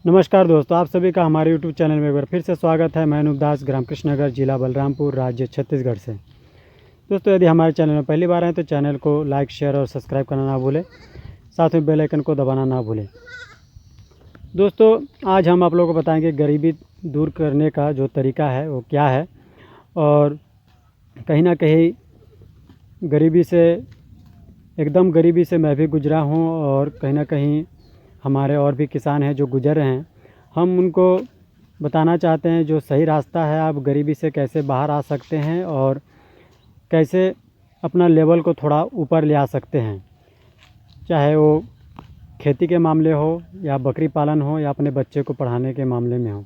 नमस्कार दोस्तों, आप सभी का हमारे यूट्यूब चैनल में एक बार फिर से स्वागत है। मैं अनूप दास, ग्राम कृष्णनगर, जिला बलरामपुर, राज्य छत्तीसगढ़ से। दोस्तों, यदि हमारे चैनल में पहली बार आए तो चैनल को लाइक, शेयर और सब्सक्राइब करना ना भूलें। साथ में बेल आइकन को दबाना ना भूलें। दोस्तों, आज हम आप लोगों को बताएंगे गरीबी दूर करने का जो तरीका है वो क्या है। और कहीं ना कहीं गरीबी से एकदम गरीबी से मैं भी गुजरा हूँ, और कहीं ना कहीं हमारे और भी किसान हैं जो गुजर रहे हैं। हम उनको बताना चाहते हैं जो सही रास्ता है, आप गरीबी से कैसे बाहर आ सकते हैं और कैसे अपना लेवल को थोड़ा ऊपर ले आ सकते हैं। चाहे वो खेती के मामले हो या बकरी पालन हो या अपने बच्चे को पढ़ाने के मामले में हो।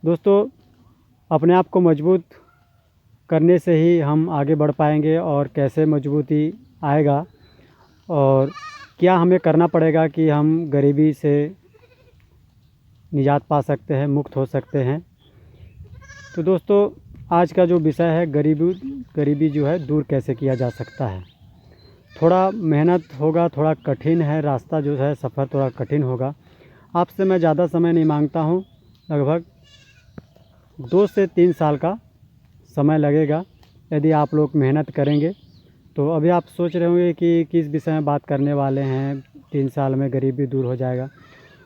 दोस्तों, अपने आप को मजबूत करने से ही हम आगे बढ़ पाएंगे। और कैसे मजबूती आएगा और क्या हमें करना पड़ेगा कि हम गरीबी से निजात पा सकते हैं, मुक्त हो सकते हैं। तो दोस्तों, आज का जो विषय है गरीबी जो है दूर कैसे किया जा सकता है। थोड़ा मेहनत होगा, थोड़ा कठिन है रास्ता, जो है सफ़र थोड़ा कठिन होगा। आपसे मैं ज़्यादा समय नहीं मांगता हूँ, लगभग 2 से 3 साल का समय लगेगा यदि आप लोग मेहनत करेंगे। तो अभी आप सोच रहे होंगे कि किस विषय में बात करने वाले हैं, 3 साल में गरीबी दूर हो जाएगा।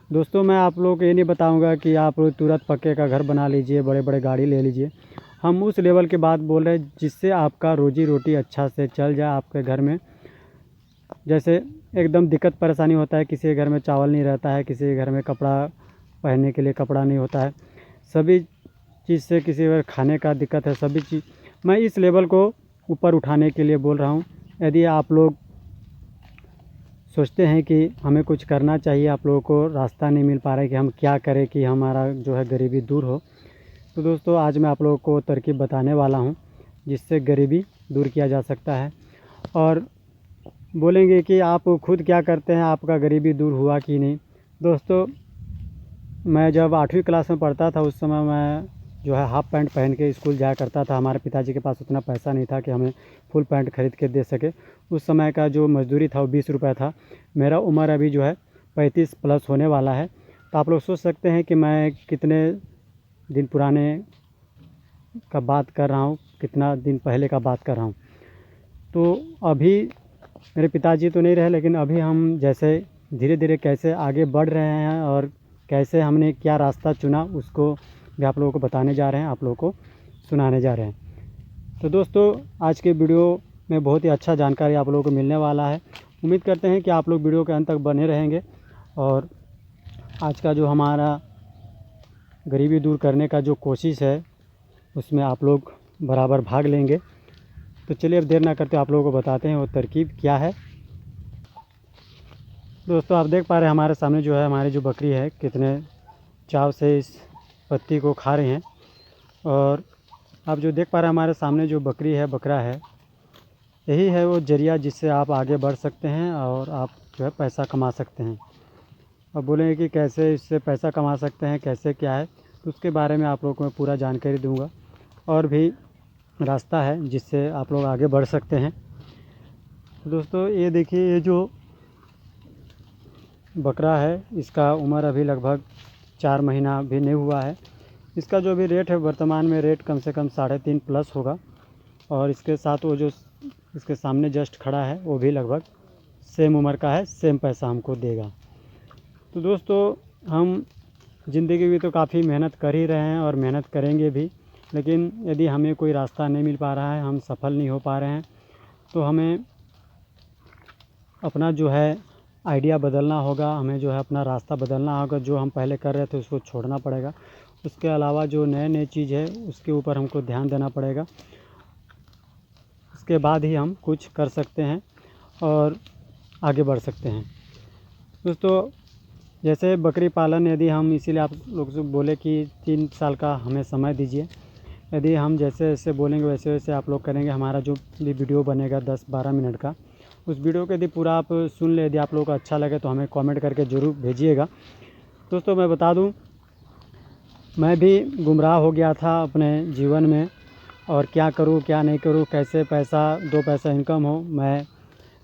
दोस्तों, मैं आप लोगों को ये नहीं बताऊंगा कि आप तुरंत पक्के का घर बना लीजिए, बड़े बड़े गाड़ी ले लीजिए। हम उस लेवल की बात बोल रहे हैं जिससे आपका रोजी रोटी अच्छा से चल जाए आपके घर में। जैसे एकदम दिक्कत परेशानी होता है, किसी के घर में चावल नहीं रहता है, किसी के घर में कपड़ा पहनने के लिए कपड़ा नहीं होता है, सभी चीज़ से किसी के खाने का दिक्कत है, सभी चीज़ मैं इस लेवल को ऊपर उठाने के लिए बोल रहा हूँ। यदि आप लोग सोचते हैं कि हमें कुछ करना चाहिए, आप लोगों को रास्ता नहीं मिल पा रहा है कि हम क्या करें कि हमारा जो है गरीबी दूर हो, तो दोस्तों आज मैं आप लोगों को तरकीब बताने वाला हूं जिससे गरीबी दूर किया जा सकता है। और बोलेंगे कि आप खुद क्या करते हैं, आपका गरीबी दूर हुआ कि नहीं। दोस्तों, मैं जब 8वीं क्लास में पढ़ता था उस समय मैं जो है हाफ़ पैंट पहन के स्कूल जाया करता था। हमारे पिताजी के पास उतना पैसा नहीं था कि हमें फुल पैंट खरीद के दे सके। उस समय का जो मजदूरी था वो 20 रुपये था। मेरा उम्र अभी जो है 35 प्लस होने वाला है। तो आप लोग सोच सकते हैं कि मैं कितने दिन पुराने का बात कर रहा हूँ, कितना दिन पहले का बात कर रहा हूँ। तो अभी मेरे पिताजी तो नहीं रहे, लेकिन अभी हम जैसे धीरे धीरे कैसे आगे बढ़ रहे हैं और कैसे हमने क्या रास्ता चुना उसको भी आप लोगों को बताने जा रहे हैं, आप लोगों को सुनाने जा रहे हैं। तो दोस्तों, आज के वीडियो में बहुत ही अच्छा जानकारी आप लोगों को मिलने वाला है। उम्मीद करते हैं कि आप लोग वीडियो के अंत तक बने रहेंगे और आज का जो हमारा गरीबी दूर करने का जो कोशिश है उसमें आप लोग बराबर भाग लेंगे। तो चलिए अब देर ना करते आप लोगों को बताते हैं वो तरकीब क्या है। दोस्तों, आप देख पा रहे हैं हमारे सामने जो है हमारी जो बकरी है कितने चाव से इस पत्ती को खा रही हैं। और आप जो देख पा रहे हैं हमारे सामने जो बकरी है, बकरा है, यही है वो जरिया जिससे आप आगे बढ़ सकते हैं और आप जो है पैसा कमा सकते हैं। अब बोलेंगे कि कैसे इससे पैसा कमा सकते हैं, कैसे क्या है, तो उसके बारे में आप लोगों को मैं पूरा जानकारी दूंगा। और भी रास्ता है जिससे आप लोग आगे बढ़ सकते हैं। तो दोस्तों, ये देखिए, ये जो बकरा है इसका उम्र अभी लगभग 4 महीना भी नहीं हुआ है। इसका जो भी रेट है वर्तमान में रेट कम से कम 3.5 प्लस होगा। और इसके साथ वो जो इसके सामने जस्ट खड़ा है वो भी लगभग सेम उम्र का है, सेम पैसा हमको देगा। तो दोस्तों, हम ज़िंदगी में तो काफ़ी मेहनत कर ही रहे हैं और मेहनत करेंगे भी, लेकिन यदि हमें कोई रास्ता नहीं मिल पा रहा है, हम सफल नहीं हो पा रहे हैं, तो हमें अपना जो है आइडिया बदलना होगा, हमें जो है अपना रास्ता बदलना होगा। जो हम पहले कर रहे थे उसको छोड़ना पड़ेगा। उसके अलावा जो नए नए चीज़ है उसके ऊपर हमको ध्यान देना पड़ेगा। उसके बाद ही हम कुछ कर सकते हैं और आगे बढ़ सकते हैं। दोस्तों, जैसे बकरी पालन, यदि हम इसीलिए आप लोग से बोले कि 3 साल का हमें समय दीजिए। यदि हम जैसे जैसे बोलेंगे वैसे वैसे आप लोग करेंगे। हमारा जो भी वीडियो बनेगा 10-12 मिनट का, उस वीडियो को यदि पूरा आप सुन ले, यदि आप लोगों को अच्छा लगे तो हमें कमेंट करके ज़रूर भेजिएगा। दोस्तों, मैं बता दूं, मैं भी गुमराह हो गया था अपने जीवन में, और क्या करूं क्या नहीं करूं, कैसे पैसा 2 पैसा इनकम हो, मैं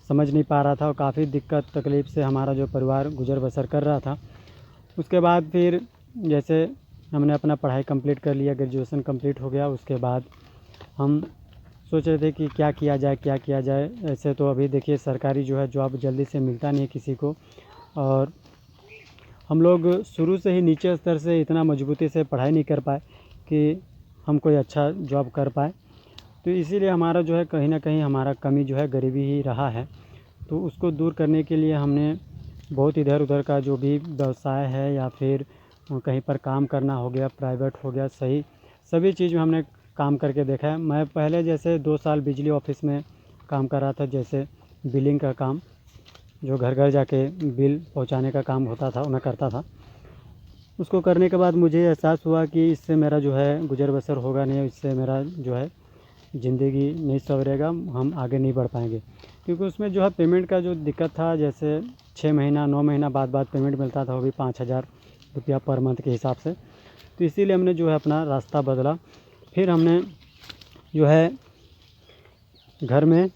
समझ नहीं पा रहा था। और काफ़ी दिक्कत तकलीफ़ से हमारा जो परिवार गुजर बसर कर रहा था। उसके बाद फिर जैसे हमने अपना पढ़ाई कंप्लीट कर लिया, ग्रेजुएशन कंप्लीट हो गया, उसके बाद हम सोच रहे थे कि क्या किया जाए। ऐसे तो अभी देखिए सरकारी जो है जॉब जल्दी से मिलता नहीं है किसी को, और हम लोग शुरू से ही नीचे स्तर से इतना मजबूती से पढ़ाई नहीं कर पाए कि हम कोई अच्छा जॉब कर पाए। तो इसीलिए हमारा जो है कहीं ना कहीं हमारा कमी जो है गरीबी ही रहा है। तो उसको दूर करने के लिए हमने बहुत इधर उधर का जो भी व्यवसाय है या फिर कहीं पर काम करना हो गया, प्राइवेट हो गया, सही सभी चीज़ में हमने काम करके देखा है। मैं पहले जैसे 2 साल बिजली ऑफिस में काम कर रहा था, जैसे बिलिंग का काम, जो घर घर जाके बिल पहुंचाने का काम होता था, मैं करता था। उसको करने के बाद मुझे एहसास हुआ कि इससे मेरा जो है गुजर बसर होगा नहीं, इससे मेरा जो है ज़िंदगी नहीं संवरेगा, हम आगे नहीं बढ़ पाएंगे। क्योंकि उसमें जो है पेमेंट का जो दिक्कत था, जैसे 6 महीना 9 महीना बाद पेमेंट मिलता था, वो भी 5,000 रुपया पर मंथ के हिसाब से। तो इसीलिए हमने जो है अपना रास्ता बदला। फिर हमने जो है घर में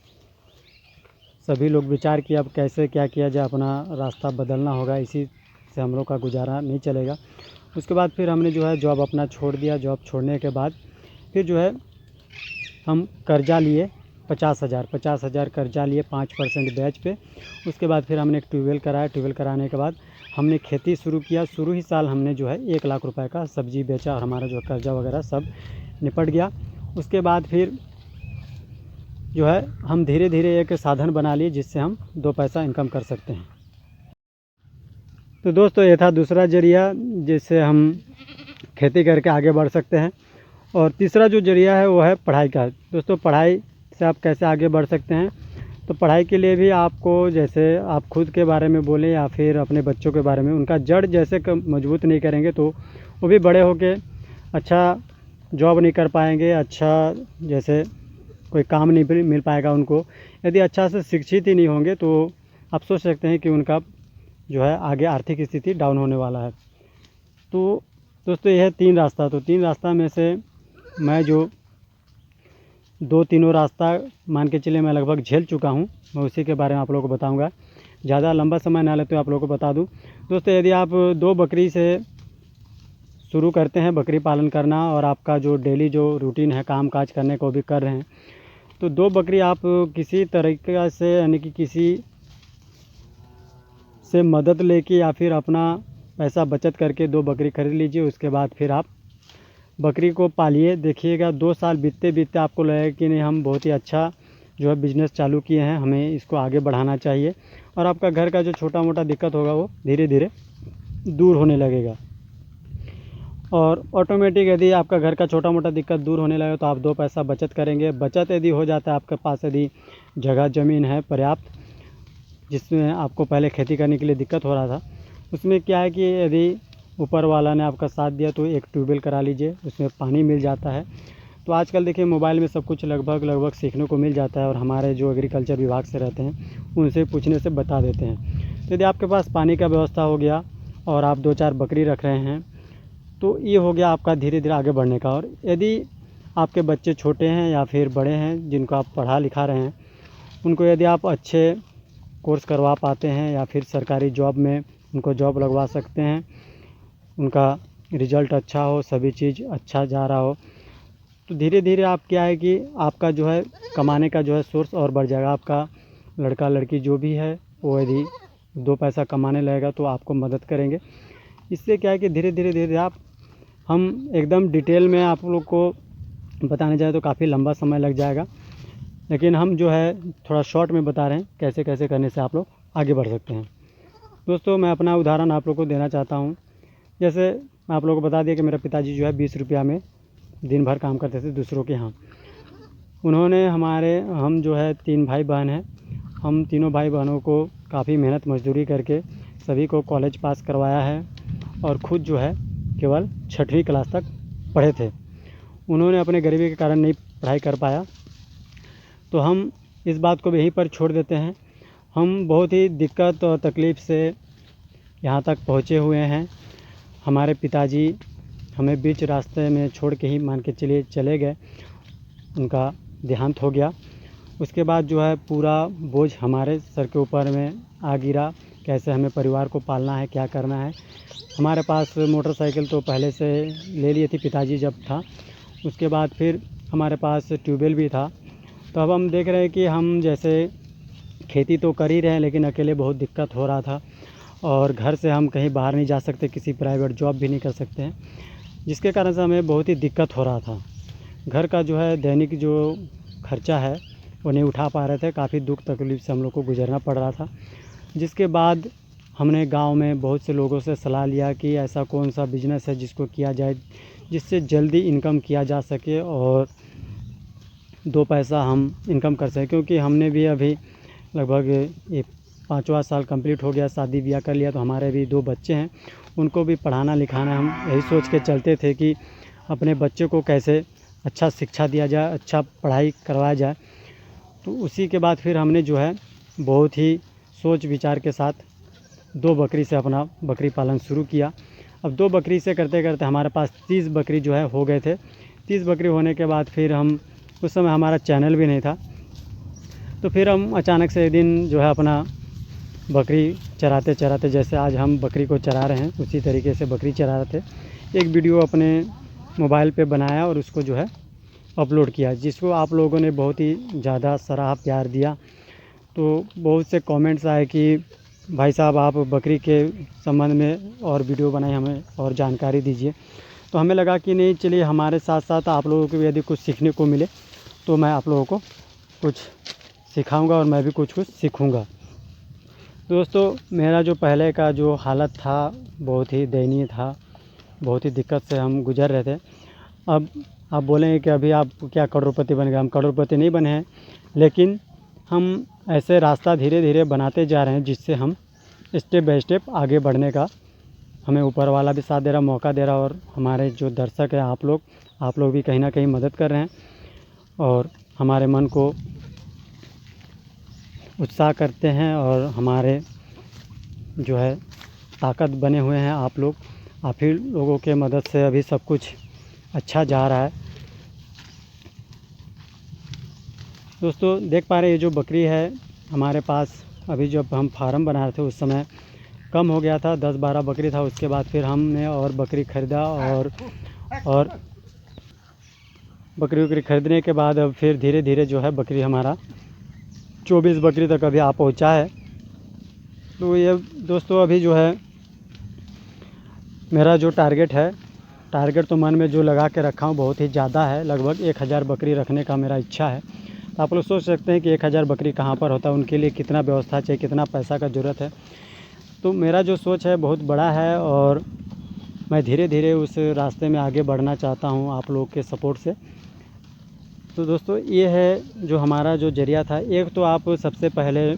सभी लोग विचार किया अब कैसे क्या किया जाए, अपना रास्ता बदलना होगा, इसी से हम लोग का गुजारा नहीं चलेगा। उसके बाद फिर हमने जो है जॉब अपना छोड़ दिया। जॉब छोड़ने के बाद फिर जो है हम कर्जा लिए 50,000 कर्जा लिए 5% ब्याज पे। उसके बाद फिर हमने एक ट्यूबवेल कराया। ट्यूबवेल कराने के बाद हमने खेती शुरू किया। शुरू ही साल हमने जो है 1 लाख रुपए का सब्जी बेचा और हमारा जो कर्जा वगैरह सब निपट गया। उसके बाद फिर जो है हम धीरे धीरे एक साधन बना लिए जिससे हम 2 पैसा इनकम कर सकते हैं। तो दोस्तों ये था दूसरा जरिया जिससे हम खेती करके आगे बढ़ सकते हैं। और तीसरा जो जरिया है वो है पढ़ाई का। दोस्तों पढ़ाई से आप कैसे आगे बढ़ सकते हैं, तो पढ़ाई के लिए भी आपको, जैसे आप खुद के बारे में बोलें या फिर अपने बच्चों के बारे में, उनका जड़ जैसे मजबूत नहीं करेंगे तो वो भी बड़े होके अच्छा जॉब नहीं कर पाएंगे, अच्छा जैसे कोई काम नहीं मिल पाएगा उनको। यदि अच्छा से शिक्षित ही नहीं होंगे तो आप सोच सकते हैं कि उनका जो है आगे आर्थिक स्थिति डाउन होने वाला है। तो दोस्तों यह है 3 रास्ता। तो 3 रास्ता में से मैं जो 2-3 रास्ता मान के चलिए मैं लगभग झेल चुका हूँ, मैं उसी के बारे में आप लोगों को बताऊँगा। ज़्यादा लंबा समय ना लेते हुए आप लोगों को बता दूँ। दोस्तों यदि आप 2 बकरी से शुरू करते हैं बकरी पालन करना, और आपका जो डेली जो रूटीन है काम काज करने को भी कर रहे हैं, तो 2 बकरी आप किसी तरीके से, यानी कि किसी से मदद लेके या फिर अपना पैसा बचत करके 2 बकरी खरीद लीजिए। उसके बाद फिर आप बकरी को पालिए। देखिएगा 2 साल बीतते बीतते आपको लगेगा कि नहीं, हम बहुत ही अच्छा जो है बिज़नेस चालू किए हैं, हमें इसको आगे बढ़ाना चाहिए। और आपका घर का जो छोटा मोटा दिक्कत होगा वो धीरे धीरे दूर होने लगेगा। और ऑटोमेटिक यदि आपका घर का छोटा मोटा दिक्कत दूर होने लगेगा तो आप 2 पैसा बचत करेंगे। बचत यदि हो जाता है आपके पास, यदि जगह ज़मीन है पर्याप्त, जिसमें आपको पहले खेती करने के लिए दिक्कत हो रहा था, उसमें क्या है कि यदि ऊपर वाला ने आपका साथ दिया तो एक ट्यूबवेल करा लीजिए, उसमें पानी मिल जाता है। तो आजकल देखिए मोबाइल में सब कुछ लगभग सीखने को मिल जाता है, और हमारे जो एग्रीकल्चर विभाग से रहते हैं उनसे पूछने से बता देते हैं। तो यदि आपके पास पानी का व्यवस्था हो गया और आप 2-4 बकरी रख रहे हैं, तो ये हो गया आपका धीरे धीरे आगे बढ़ने का। और यदि आपके बच्चे छोटे हैं या फिर बड़े हैं जिनको आप पढ़ा लिखा रहे हैं, उनको यदि आप अच्छे कोर्स करवा पाते हैं या फिर सरकारी जॉब में उनको जॉब लगवा सकते हैं, उनका रिज़ल्ट अच्छा हो, सभी चीज़ अच्छा जा रहा हो, तो धीरे धीरे आप क्या है कि आपका जो है कमाने का जो है सोर्स और बढ़ जाएगा। आपका लड़का लड़की जो भी है वो यदि 2 पैसा कमाने लगेगा तो आपको मदद करेंगे। इससे क्या है कि धीरे धीरे आप, हम एकदम डिटेल में आप लोग को बताने जाए तो काफ़ी लंबा समय लग जाएगा, लेकिन हम जो है थोड़ा शॉर्ट में बता रहे हैं कैसे कैसे करने से आप लोग आगे बढ़ सकते हैं। दोस्तों मैं अपना उदाहरण आप लोग को देना चाहता हूँ। जैसे मैं आप लोगों को बता दिया कि मेरे पिताजी जो है 20 रुपया में दिन भर काम करते थे दूसरों के यहाँ। उन्होंने हम जो है 3 भाई बहन हैं, हम तीनों भाई बहनों को काफ़ी मेहनत मजदूरी करके सभी को कॉलेज पास करवाया है, और ख़ुद जो है केवल 6वीं क्लास तक पढ़े थे। उन्होंने अपने गरीबी के कारण नहीं पढ़ाई कर पाया, तो हम इस बात को भी यहीं पर छोड़ देते हैं। हम बहुत ही दिक्कत और तकलीफ़ से यहाँ तक पहुँचे हुए हैं। हमारे पिताजी हमें बीच रास्ते में छोड़ के ही मान के चले गए, उनका देहांत हो गया। उसके बाद जो है पूरा बोझ हमारे सर के ऊपर में आ गिरा। कैसे हमें परिवार को पालना है, क्या करना है। हमारे पास मोटरसाइकिल तो पहले से ले लिए थी पिताजी जब था। उसके बाद फिर हमारे पास ट्यूबवेल भी था। तो अब हम देख रहे हैं कि हम जैसे खेती तो कर ही रहे हैं, लेकिन अकेले बहुत दिक्कत हो रहा था और घर से हम कहीं बाहर नहीं जा सकते, किसी प्राइवेट जॉब भी नहीं कर सकते हैं, जिसके कारण से हमें बहुत ही दिक्कत हो रहा था। घर का जो है दैनिक जो खर्चा है वो नहीं उठा पा रहे थे। काफ़ी दुख तकलीफ़ से हम लोग को गुजरना पड़ रहा था। जिसके बाद हमने गांव में बहुत से लोगों से सलाह लिया कि ऐसा कौन सा बिज़नेस है जिसको किया जाए, जिससे जल्दी इनकम किया जा सके और 2 पैसा हम इनकम कर सकें। क्योंकि हमने भी अभी लगभग ये 5वां साल कंप्लीट हो गया, शादी ब्याह कर लिया, तो हमारे भी 2 बच्चे हैं, उनको भी पढ़ाना लिखाना। हम यही सोच के चलते थे कि अपने बच्चे को कैसे अच्छा शिक्षा दिया जाए, अच्छा पढ़ाई करवाया जाए। तो उसी के बाद फिर हमने जो है बहुत ही सोच विचार के साथ 2 बकरी से अपना बकरी पालन शुरू किया। अब 2 बकरी से करते करते हमारे पास 30 बकरी जो है हो गए थे। 30 बकरी होने के बाद फिर हम, उस समय हमारा चैनल भी नहीं था, तो फिर हम अचानक से एक दिन जो है अपना बकरी चराते चराते, जैसे आज हम बकरी को चरा रहे हैं उसी तरीके से बकरी चरा रहे थे, एक वीडियो अपने मोबाइल पे बनाया और उसको जो है अपलोड किया, जिसको आप लोगों ने बहुत ही ज़्यादा सराहा, प्यार दिया। तो बहुत से कमेंट्स आए कि भाई साहब आप बकरी के संबंध में और वीडियो बनाए, हमें और जानकारी दीजिए। तो हमें लगा कि नहीं, चलिए हमारे साथ साथ आप लोगों को भी यदि कुछ सीखने को मिले तो मैं आप लोगों को कुछ सिखाऊंगा और मैं भी कुछ सीखूंगा। दोस्तों, मेरा जो पहले का जो हालत था बहुत ही दयनीय था, बहुत ही दिक्कत से हम गुजर रहे थे। अब आप बोलेंगे कि अभी आप क्या करोड़पति बन गए। हम करोड़पति नहीं बने हैं, लेकिन हम ऐसे रास्ता धीरे धीरे बनाते जा रहे हैं जिससे हम स्टेप बाय स्टेप आगे बढ़ने का हमें ऊपर वाला भी साथ दे रहा, मौका दे रहा, और हमारे जो दर्शक हैं आप लोग भी कहीं ना कहीं मदद कर रहे हैं और हमारे मन को उत्साह करते हैं और हमारे जो है ताकत बने हुए हैं आप लोग। आप ही लोगों के मदद से अभी सब कुछ अच्छा जा रहा है। दोस्तों, देख पा रहे हैं ये जो बकरी है हमारे पास, अभी जब हम फार्म बना रहे थे उस समय कम हो गया था, 10-12 बकरी था। उसके बाद फिर हमने और बकरी ख़रीदा और बकरी ख़रीदने के बाद अब फिर धीरे धीरे जो है बकरी हमारा 24 बकरी तक अभी आ पहुँचा है। तो ये दोस्तों अभी जो है मेरा जो टारगेट तो मन में जो लगा के रखा हूँ बहुत ही ज़्यादा है। लगभग 1000 बकरी रखने का मेरा इच्छा है। तो आप लोग सोच सकते हैं कि 1000 बकरी कहाँ पर होता है, उनके लिए कितना व्यवस्था चाहिए, कितना पैसा का ज़रूरत है। तो मेरा जो सोच है बहुत बड़ा है और मैं धीरे धीरे उस रास्ते में आगे बढ़ना चाहता हूँ आप लोग के सपोर्ट से। तो दोस्तों, ये है जो हमारा जो जरिया था। एक तो आप सबसे पहले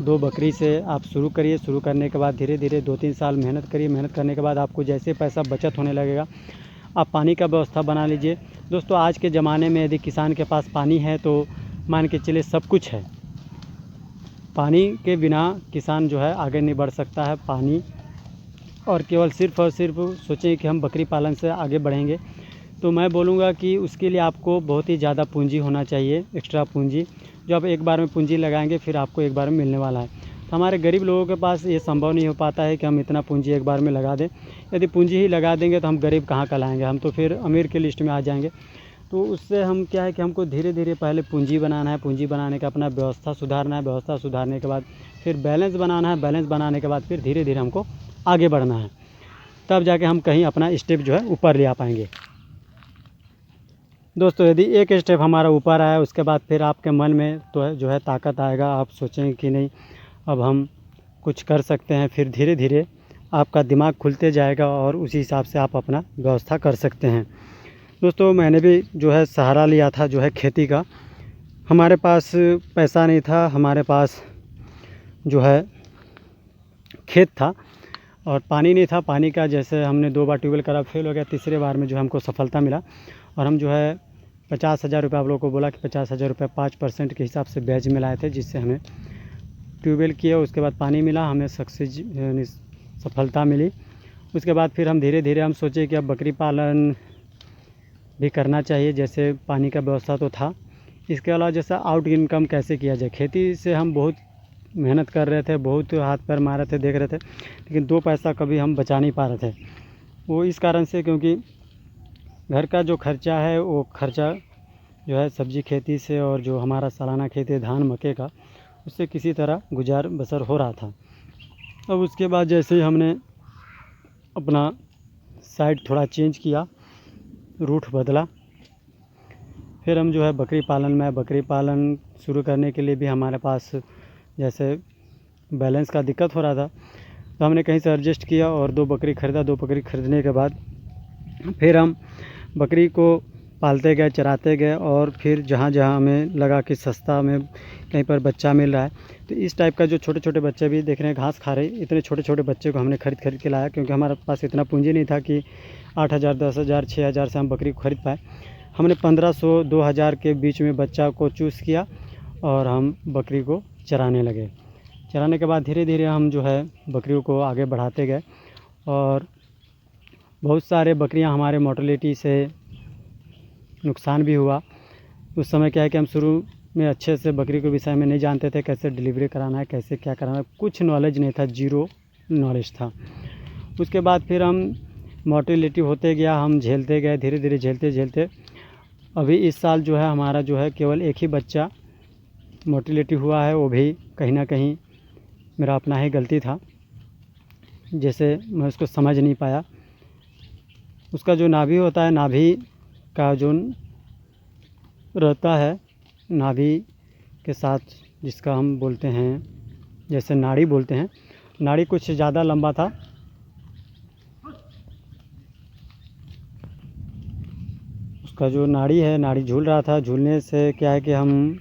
2 बकरी से आप शुरू करिए। शुरू करने के बाद धीरे धीरे 2-3 साल मेहनत करिए। मेहनत करने के बाद आपको जैसे पैसा बचत होने लगेगा, आप पानी का व्यवस्था बना लीजिए। दोस्तों, आज के ज़माने में यदि किसान के पास पानी है तो मान के चलिए सब कुछ है। पानी के बिना किसान जो है आगे नहीं बढ़ सकता है। पानी, और केवल सिर्फ़ और सिर्फ सोचें कि हम बकरी पालन से आगे बढ़ेंगे, तो मैं बोलूँगा कि उसके लिए आपको बहुत ही ज़्यादा पूंजी होना चाहिए, एक्स्ट्रा पूंजी। जो आप एक बार में पूंजी लगाएंगे फिर आपको एक बार में मिलने वाला है। तो हमारे गरीब लोगों के पास ये संभव नहीं हो पाता है कि हम इतना पूंजी एक बार में लगा दें। यदि पूंजी ही लगा देंगे तो हम गरीब कहाँ कहलाएंगे, हम तो फिर अमीर के लिस्ट में आ जाएंगे। तो उससे हम क्या है कि हमको धीरे धीरे पहले पूंजी बनाना है। पूंजी बनाने का अपना व्यवस्था सुधारना है। व्यवस्था सुधारने के बाद फिर बैलेंस बनाना है। बैलेंस बनाने के बाद फिर धीरे धीरे हमको आगे बढ़ना है, तब जाके हम कहीं अपना स्टेप जो है ऊपर ले आ पाएंगे। दोस्तों, यदि एक स्टेप हमारा ऊपर आया उसके बाद फिर आपके मन में तो जो है ताकत आएगा। आप सोचेंगे कि नहीं, अब हम कुछ कर सकते हैं। फिर धीरे धीरे आपका दिमाग खुलते जाएगा और उसी हिसाब से आप अपना व्यवस्था कर सकते हैं। दोस्तों, मैंने भी जो है सहारा लिया था जो है खेती का। हमारे पास पैसा नहीं था, हमारे पास जो है खेत था और पानी नहीं था। पानी का जैसे हमने 2 बार ट्यूबवेल करा, फेल हो गया। तीसरे बार में जो हमको सफलता मिला और हम जो है 50,000 रुपये, आप लोगों को बोला कि 50,000 रुपये 5% के हिसाब से ब्याज मिलाए थे, जिससे हमें ट्यूबवेल किया। उसके बाद पानी मिला, हमें सक्सेस यानी सफलता मिली। उसके बाद फिर हम धीरे धीरे हम सोचे कि अब बकरी पालन भी करना चाहिए। जैसे पानी का व्यवस्था तो था, इसके अलावा जैसा आउट इनकम कैसे किया जाए। खेती से हम बहुत मेहनत कर रहे थे, बहुत हाथ पैर मार रहे थे, देख रहे थे, लेकिन 2 पैसा कभी हम बचा नहीं पा रहे थे। वो इस कारण से क्योंकि घर का जो खर्चा है वो खर्चा जो है सब्जी खेती से और जो हमारा सालाना खेती है धान मक्के का, उससे किसी तरह गुजार बसर हो रहा था। अब उसके बाद जैसे ही हमने अपना साइड थोड़ा चेंज किया, रूट बदला, फिर हम जो है बकरी पालन शुरू करने के लिए भी हमारे पास जैसे बैलेंस का दिक्कत हो रहा था, तो हमने कहीं से एडजस्ट किया और 2 बकरी ख़रीदा। 2 बकरी ख़रीदने के बाद फिर हम बकरी को पालते गए, चराते गए, और फिर जहाँ जहाँ हमें लगा कि सस्ता में कहीं पर बच्चा मिल रहा है, तो इस टाइप का जो छोटे छोटे बच्चे भी देख रहे हैं घास खा रहे, इतने छोटे छोटे बच्चे को हमने खरीद के लाया, क्योंकि हमारे पास इतना पूंजी नहीं था कि 8,000, 10,000, 6,000 से हम बकरी को खरीद पाए। हमने 1,500, 2,000 के बीच में बच्चा को चूज़ किया और हम बकरी को चराने लगे। चराने के बाद धीरे धीरे हम जो है बकरियों को आगे बढ़ाते गए, और बहुत सारे बकरियां हमारे मोर्टेलिटी से नुकसान भी हुआ। उस समय क्या है कि हम शुरू में अच्छे से बकरी के विषय में नहीं जानते थे, कैसे डिलीवरी कराना है, कैसे क्या कराना है, कुछ नॉलेज नहीं था, ज़ीरो नॉलेज था। उसके बाद फिर हम मोर्टेलिटी होते गया, हम झेलते गए, धीरे धीरे झेलते झेलते अभी इस साल जो है हमारा जो है केवल एक ही बच्चा मोर्टेलिटी हुआ है। वो भी कहीं ना कहीं मेरा अपना ही गलती था, जैसे मैं उसको समझ नहीं पाया। उसका जो नाभि होता है, नाभि का जो रहता है, नाभि के साथ जिसका हम बोलते हैं जैसे नाड़ी बोलते हैं, नाड़ी कुछ ज़्यादा लंबा था। उसका जो नाड़ी है, नाड़ी झूल रहा था। झूलने से क्या है कि हम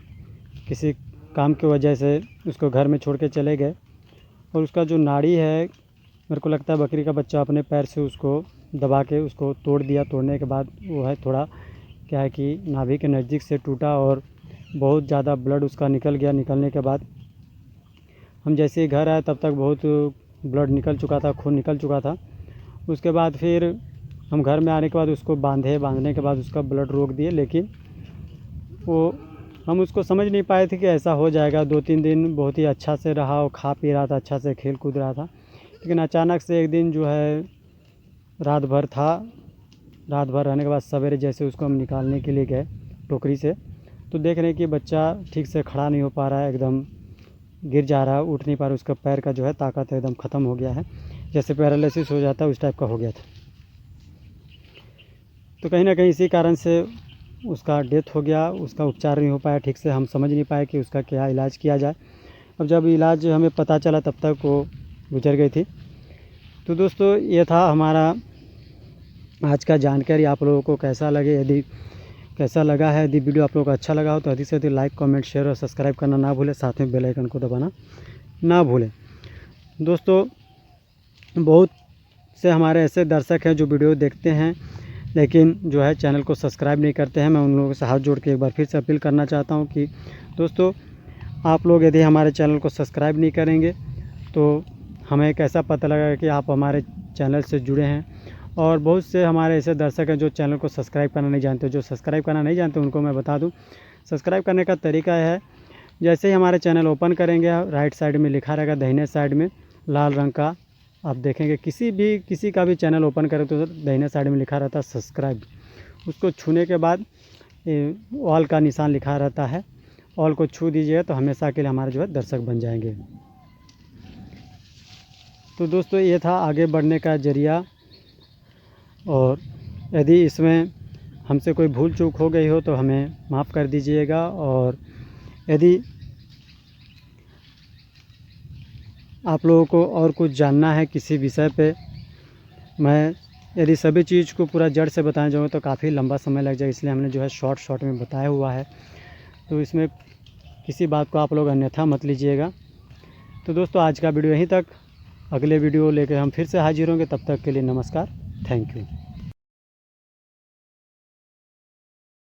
किसी काम की वजह से उसको घर में छोड़ के चले गए, और उसका जो नाड़ी है, मेरे को लगता है बकरी का बच्चा अपने पैर से उसको दबा के उसको तोड़ दिया। तोड़ने के बाद वो है थोड़ा क्या है कि नाभि के नज़दीक से टूटा और बहुत ज़्यादा ब्लड उसका निकल गया। निकलने के बाद हम जैसे ही घर आए तब तक बहुत ब्लड निकल चुका था, खून निकल चुका था। उसके बाद फिर हम घर में आने के बाद उसको बांधने के बाद उसका ब्लड रोक दिए, लेकिन वो हम उसको समझ नहीं पाए थे कि ऐसा हो जाएगा। 2-3 दिन बहुत ही अच्छा से रहा, वो खा पी रहा था, अच्छा से खेल कूद रहा था, लेकिन अचानक से एक दिन जो है रात भर रहने के बाद सवेरे जैसे उसको हम निकालने के लिए गए टोकरी से, तो देख रहे हैं कि बच्चा ठीक से खड़ा नहीं हो पा रहा है, एकदम गिर जा रहा है, उठ नहीं पा रहा। उसका पैर का जो है ताकत एकदम ख़त्म हो गया है, जैसे पैरालिसिस हो जाता है उस टाइप का हो गया था। तो कहीं ना कहीं इसी कारण से उसका डेथ हो गया। उसका उपचार नहीं हो पाया ठीक से, हम समझ नहीं पाए कि उसका क्या इलाज किया जाए। अब जब इलाज हमें पता चला तब तक वो गुजर गई थी। तो दोस्तों ये था हमारा आज का जानकारी। आप लोगों को कैसा लगा है, यदि वीडियो आप लोगों को अच्छा लगा हो तो अधिक से अधिक लाइक, कमेंट, शेयर और सब्सक्राइब करना ना भूलें, साथ में बेल आइकन को दबाना ना भूलें। दोस्तों बहुत से हमारे ऐसे दर्शक हैं जो वीडियो देखते हैं लेकिन जो है चैनल को सब्सक्राइब नहीं करते हैं। मैं उन लोगों से हाथ जोड़ के एक बार फिर से अपील करना चाहता हूं कि दोस्तों आप लोग यदि हमारे चैनल को सब्सक्राइब नहीं करेंगे तो हमें कैसा पता लगेगा कि आप हमारे चैनल से जुड़े हैं। और बहुत से हमारे ऐसे दर्शक हैं जो चैनल को सब्सक्राइब करना नहीं जानते। जो सब्सक्राइब करना नहीं जानते उनको मैं बता दूं, सब्सक्राइब करने का तरीका है, जैसे ही हमारे चैनल ओपन करेंगे राइट साइड में लिखा रहेगा, दाहिने साइड में लाल रंग का आप देखेंगे, किसी का भी चैनल ओपन करें तो दाहिने साइड में लिखा रहता है सब्सक्राइब। उसको छूने के बाद ऑल का निशान लिखा रहता है, ऑल को छू दीजिए तो हमेशा के लिए हमारे जो है दर्शक बन जाएंगे। तो दोस्तों ये था आगे बढ़ने का जरिया, और यदि इसमें हमसे कोई भूल चूक हो गई हो तो हमें माफ़ कर दीजिएगा। और यदि आप लोगों को और कुछ जानना है किसी विषय पे, मैं यदि सभी चीज़ को पूरा जड़ से बताना चाहूँगा तो काफ़ी लंबा समय लग जाएगा, इसलिए हमने जो है शॉर्ट में बताया हुआ है। तो इसमें किसी बात को आप लोग अन्यथा मत लीजिएगा। तो दोस्तों आज का वीडियो यहीं तक, अगले वीडियो लेकर हम फिर से हाजिर होंगे, तब तक के लिए नमस्कार, थैंक यू।